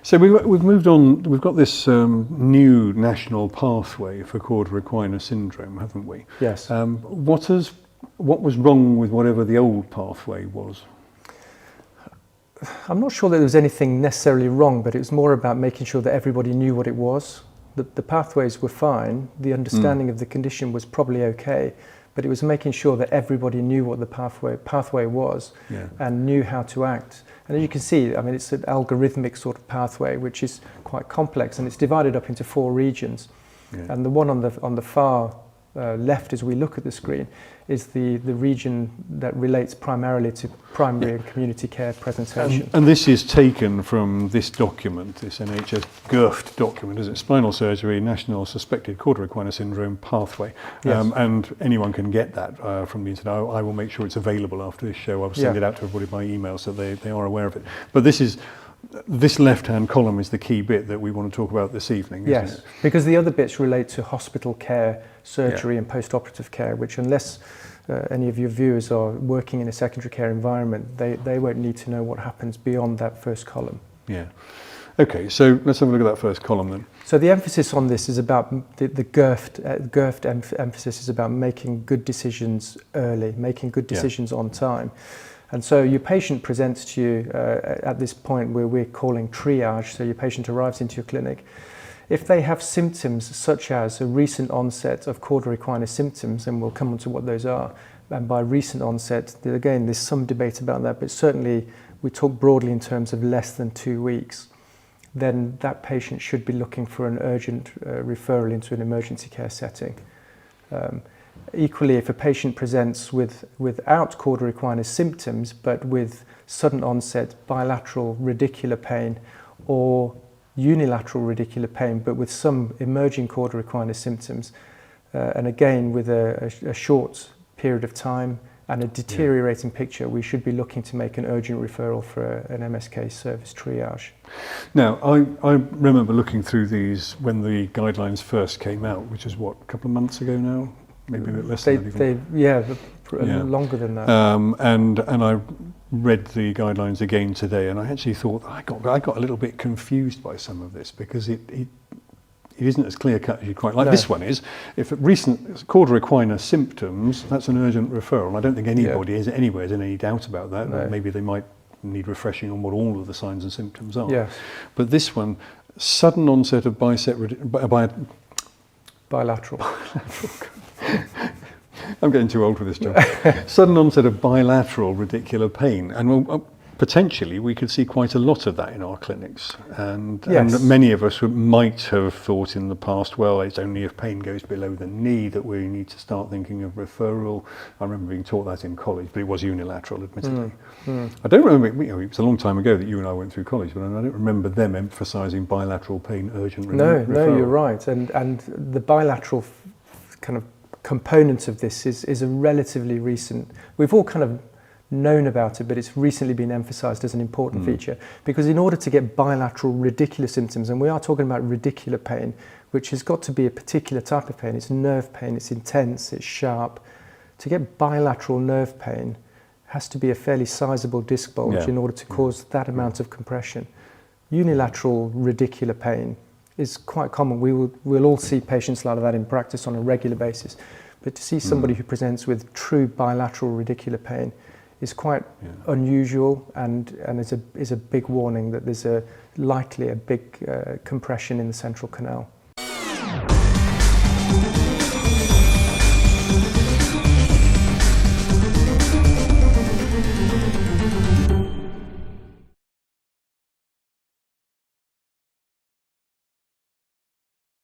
So we've moved on. We've got this new national pathway for Cauda Equina syndrome, haven't we? Yes. What was wrong with whatever the old pathway was? I'm not sure that there was anything necessarily wrong, but it was more about making sure that everybody knew what it was. The pathways were fine. The understanding of the condition was probably okay, but it was making sure that everybody knew what the pathway was and knew how to act. And as you can see, I mean, it's an algorithmic sort of pathway, which is quite complex, and it's divided up into 4 regions. Yeah. And the one on the far left, as we look at the screen, is the region that relates primarily to primary and community care presentation. And this is taken from this document, this NHS GIRFT document, is it? Spinal Surgery National Suspected Cauda Equina Syndrome Pathway. Yes. And anyone can get that from the internet. I will make sure it's available after this show. I'll send it out to everybody by email so they are aware of it. But this left-hand column is the key bit that we want to talk about this evening, isn't it? Because the other bits relate to hospital care, surgery and post-operative care, which unless any of your viewers are working in a secondary care environment, they won't need to know what happens beyond that first column. Yeah. Okay, so let's have a look at that first column then. So the emphasis on this is about the GIRFT emphasis is about making good decisions early, making good decisions on time. And so your patient presents to you at this point where we're calling triage. So your patient arrives into your clinic. If they have symptoms such as a recent onset of Cauda Equina symptoms, and we'll come on to what those are, and by recent onset, again, there's some debate about that, but certainly we talk broadly in terms of less than 2 weeks, then that patient should be looking for an urgent referral into an emergency care setting. Equally, if a patient presents without Cauda Equina symptoms, but with sudden onset bilateral radicular pain or unilateral radicular pain, but with some emerging Cauda Equina symptoms, and again with a short period of time and a deteriorating picture, we should be looking to make an urgent referral for an MSK service triage. Now, I remember looking through these when the guidelines first came out, which is what, a couple of months ago now? Maybe a bit less than that even. Longer than that. And I read the guidelines again today, and I actually thought I got a little bit confused by some of this, because it isn't as clear cut as you quite like. No. This one is, if recent Cauda Equina symptoms, that's an urgent referral. I don't think anybody is anywhere in any doubt about that. No. Maybe they might need refreshing on what all of the signs and symptoms are. Yes. But this one, sudden onset of bilateral. I'm getting too old for this job. Sudden onset of bilateral radicular pain, and potentially we could see quite a lot of that in our clinics. And many of us might have thought in the past, well, it's only if pain goes below the knee that we need to start thinking of referral. I remember being taught that in college, but it was unilateral, admittedly. I don't remember, it was a long time ago that you and I went through college, but I don't remember them emphasising bilateral pain urgent referral. No, you're right. And the bilateral kind of component of this is a relatively recent, we've all kind of known about it, but it's recently been emphasised as an important feature, because in order to get bilateral radicular symptoms, and we are talking about radicular pain, which has got to be a particular type of pain, it's nerve pain, it's intense, it's sharp. To get bilateral nerve pain has to be a fairly sizable disc bulge in order to cause that amount of compression. Unilateral radicular pain is quite common. We'll all see patients like that in practice on a regular basis, but to see somebody who presents with true bilateral radicular pain is quite unusual, and is a big warning that there's likely a big compression in the central canal.